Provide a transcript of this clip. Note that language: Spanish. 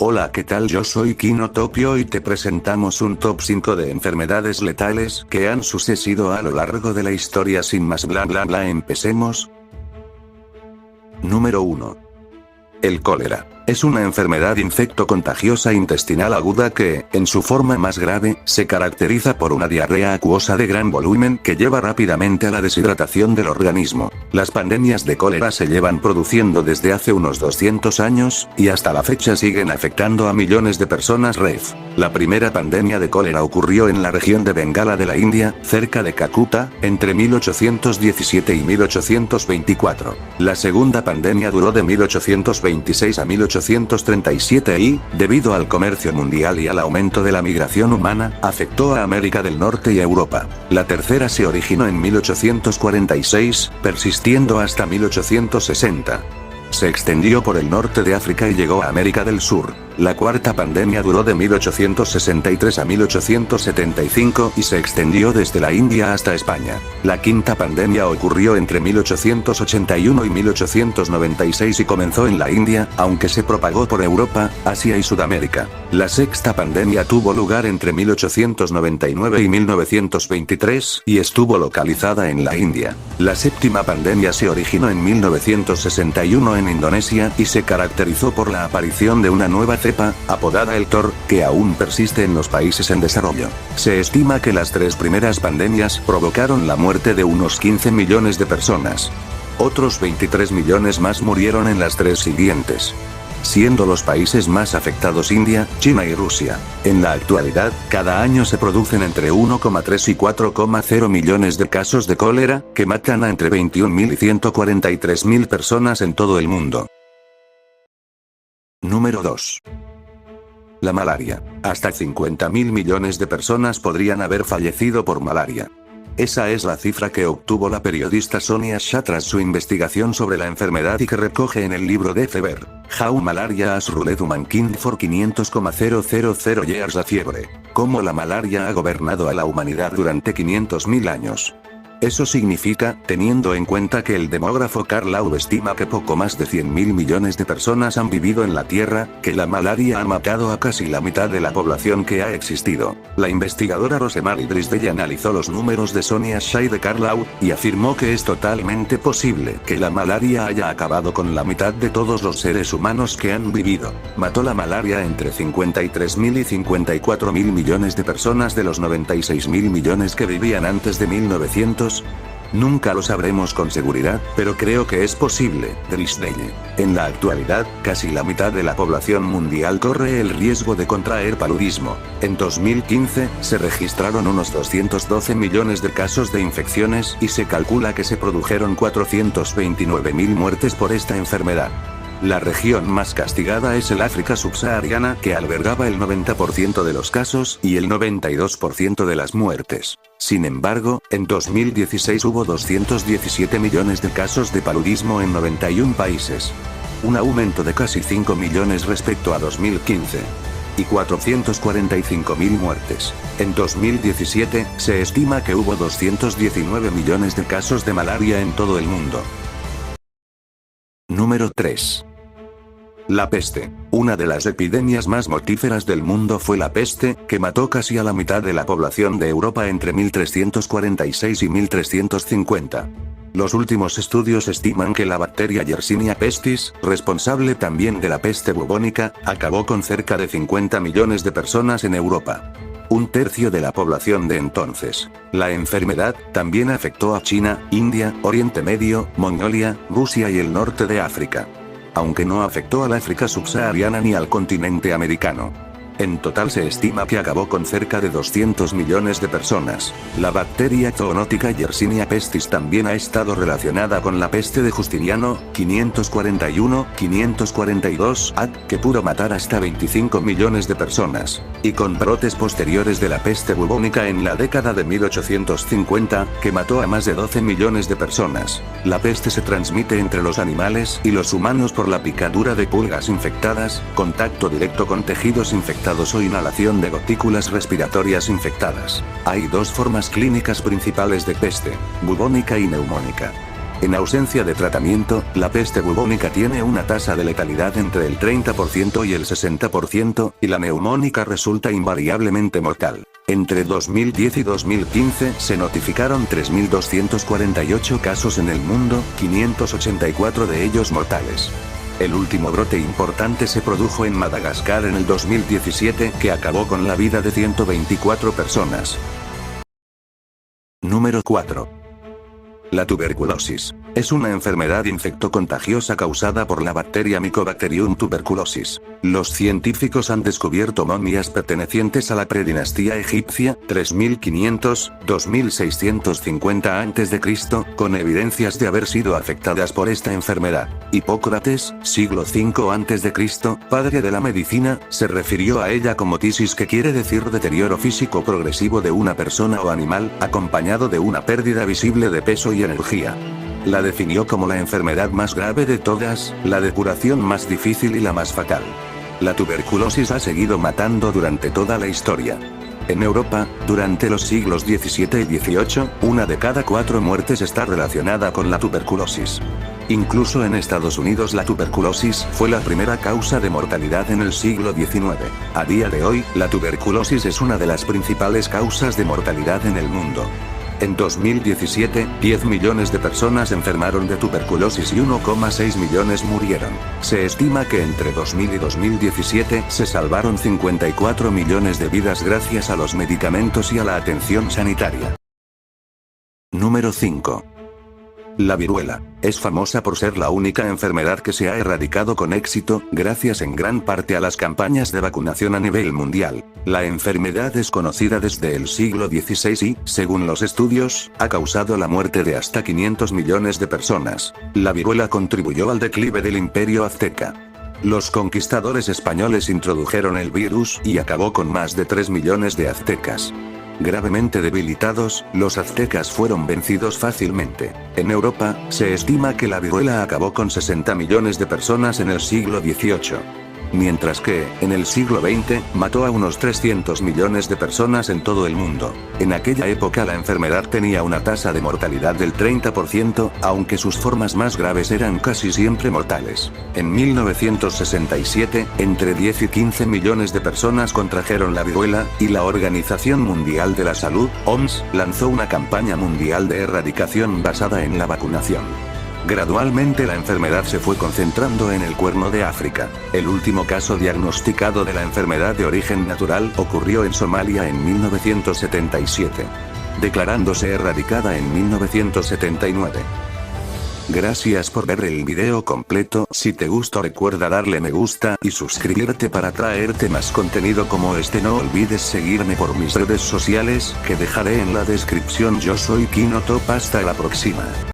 Hola, ¿qué tal? Yo soy Kino Topio y te presentamos un top 5 de enfermedades letales que han sucedido a lo largo de la historia. Sin más bla bla bla, empecemos. Número 1. El cólera. Es una enfermedad infecto-contagiosa intestinal aguda que, en su forma más grave, se caracteriza por una diarrea acuosa de gran volumen que lleva rápidamente a la deshidratación del organismo. Las pandemias de cólera se llevan produciendo desde hace unos 200 años, y hasta la fecha siguen afectando a millones de personas. La primera pandemia de cólera ocurrió en la región de Bengala de la India, cerca de Calcuta, entre 1817 y 1824. La segunda pandemia duró de 1826 a 1837 y, debido al comercio mundial y al aumento de la migración humana, afectó a América del Norte y Europa. La tercera se originó en 1846, persistiendo hasta 1860. Se extendió por el norte de África y llegó a América del Sur. La cuarta pandemia duró de 1863 a 1875 y se extendió desde la India hasta España. La quinta pandemia ocurrió entre 1881 y 1896 y comenzó en la India, aunque se propagó por Europa, Asia y Sudamérica. La sexta pandemia tuvo lugar entre 1899 y 1923 y estuvo localizada en la India. La séptima pandemia se originó en 1961 en Indonesia y se caracterizó por la aparición de una nueva cepa, apodada el TOR, que aún persiste en los países en desarrollo. Se estima que las tres primeras pandemias provocaron la muerte de unos 15 millones de personas. Otros 23 millones más murieron en las tres siguientes, siendo los países más afectados India, China y Rusia. En la actualidad, cada año se producen entre 1,3 y 4,0 millones de casos de cólera, que matan a entre 21.000 y 143.000 personas en todo el mundo. Número 2. La malaria. Hasta 50.000 millones de personas podrían haber fallecido por malaria. Esa es la cifra que obtuvo la periodista Sonia Shah tras su investigación sobre la enfermedad y que recoge en el libro de Fever, How Malaria Has Ruled Humankind for 500,000 years. La fiebre. Cómo la malaria ha gobernado a la humanidad durante 500.000 años. Eso significa, teniendo en cuenta que el demógrafo Karl Laub estima que poco más de 100.000 millones de personas han vivido en la Tierra, que la malaria ha matado a casi la mitad de la población que ha existido. La investigadora Rosemary Drisdale analizó los números de Sonia Shah y de Karl Laub, y afirmó que es totalmente posible que la malaria haya acabado con la mitad de todos los seres humanos que han vivido. Mató la malaria entre 53.000 y 54.000 millones de personas de los 96.000 millones que vivían antes de 1900. Nunca lo sabremos con seguridad, pero creo que es posible, Drisdale. En la actualidad, casi la mitad de la población mundial corre el riesgo de contraer paludismo. En 2015, se registraron unos 212 millones de casos de infecciones y se calcula que se produjeron 429.000 muertes por esta enfermedad. La región más castigada es el África subsahariana, que albergaba el 90% de los casos y el 92% de las muertes. Sin embargo, en 2016 hubo 217 millones de casos de paludismo en 91 países. Un aumento de casi 5 millones respecto a 2015. Y 445.000 muertes. En 2017, se estima que hubo 219 millones de casos de malaria en todo el mundo. Número 3. La peste. Una de las epidemias más mortíferas del mundo fue la peste, que mató casi a la mitad de la población de Europa entre 1346 y 1350. Los últimos estudios estiman que la bacteria Yersinia pestis, responsable también de la peste bubónica, acabó con cerca de 50 millones de personas en Europa. Un tercio de la población de entonces. La enfermedad también afectó a China, India, Oriente Medio, Mongolia, Rusia y el norte de África. Aunque no afectó al África subsahariana ni al continente americano. En total se estima que acabó con cerca de 200 millones de personas. La bacteria zoonótica Yersinia pestis también ha estado relacionada con la peste de Justiniano, 541-542 AD, que pudo matar hasta 25 millones de personas, y con brotes posteriores de la peste bubónica en la década de 1850, que mató a más de 12 millones de personas. La peste se transmite entre los animales y los humanos por la picadura de pulgas infectadas, contacto directo con tejidos infectados o inhalación de gotículas respiratorias infectadas. Hay dos formas clínicas principales de peste: bubónica y neumónica. En ausencia de tratamiento, la peste bubónica tiene una tasa de letalidad entre el 30% y el 60%, y la neumónica resulta invariablemente mortal. Entre 2010 y 2015 se notificaron 3.248 casos en el mundo, 584 de ellos mortales. El último brote importante se produjo en Madagascar en el 2017, que acabó con la vida de 124 personas. Número 4. La tuberculosis. Es una enfermedad infectocontagiosa causada por la bacteria Mycobacterium tuberculosis. Los científicos han descubierto momias pertenecientes a la predinastía egipcia, 3500-2650 a.C., con evidencias de haber sido afectadas por esta enfermedad. Hipócrates, siglo V a.C., padre de la medicina, se refirió a ella como tisis, que quiere decir deterioro físico progresivo de una persona o animal, acompañado de una pérdida visible de peso y energía. La definió como la enfermedad más grave de todas, la de curación más difícil y la más fatal. La tuberculosis ha seguido matando durante toda la historia. En Europa, durante los siglos XVII y XVIII, 1 de cada 4 muertes está relacionada con la tuberculosis. Incluso en Estados Unidos la tuberculosis fue la primera causa de mortalidad en el siglo XIX. A día de hoy, la tuberculosis es una de las principales causas de mortalidad en el mundo. En 2017, 10 millones de personas enfermaron de tuberculosis y 1,6 millones murieron. Se estima que entre 2000 y 2017 se salvaron 54 millones de vidas gracias a los medicamentos y a la atención sanitaria. Número 5. La viruela. Es famosa por ser la única enfermedad que se ha erradicado con éxito, gracias en gran parte a las campañas de vacunación a nivel mundial. La enfermedad es conocida desde el siglo XVI y, según los estudios, ha causado la muerte de hasta 500 millones de personas. La viruela contribuyó al declive del imperio azteca. Los conquistadores españoles introdujeron el virus y acabó con más de 3 millones de aztecas. Gravemente debilitados, los aztecas fueron vencidos fácilmente. En Europa, se estima que la viruela acabó con 60 millones de personas en el siglo XVIII. Mientras que, en el siglo XX, mató a unos 300 millones de personas en todo el mundo. En aquella época la enfermedad tenía una tasa de mortalidad del 30%, aunque sus formas más graves eran casi siempre mortales. En 1967, entre 10 y 15 millones de personas contrajeron la viruela, y la Organización Mundial de la Salud, OMS, lanzó una campaña mundial de erradicación basada en la vacunación. Gradualmente la enfermedad se fue concentrando en el Cuerno de África. El último caso diagnosticado de la enfermedad de origen natural ocurrió en Somalia en 1977, declarándose erradicada en 1979. Gracias por ver el video completo. Si te gustó, recuerda darle me gusta y suscribirte para traerte más contenido como este. No olvides seguirme por mis redes sociales, que dejaré en la descripción. Yo soy KinoTop, hasta la próxima.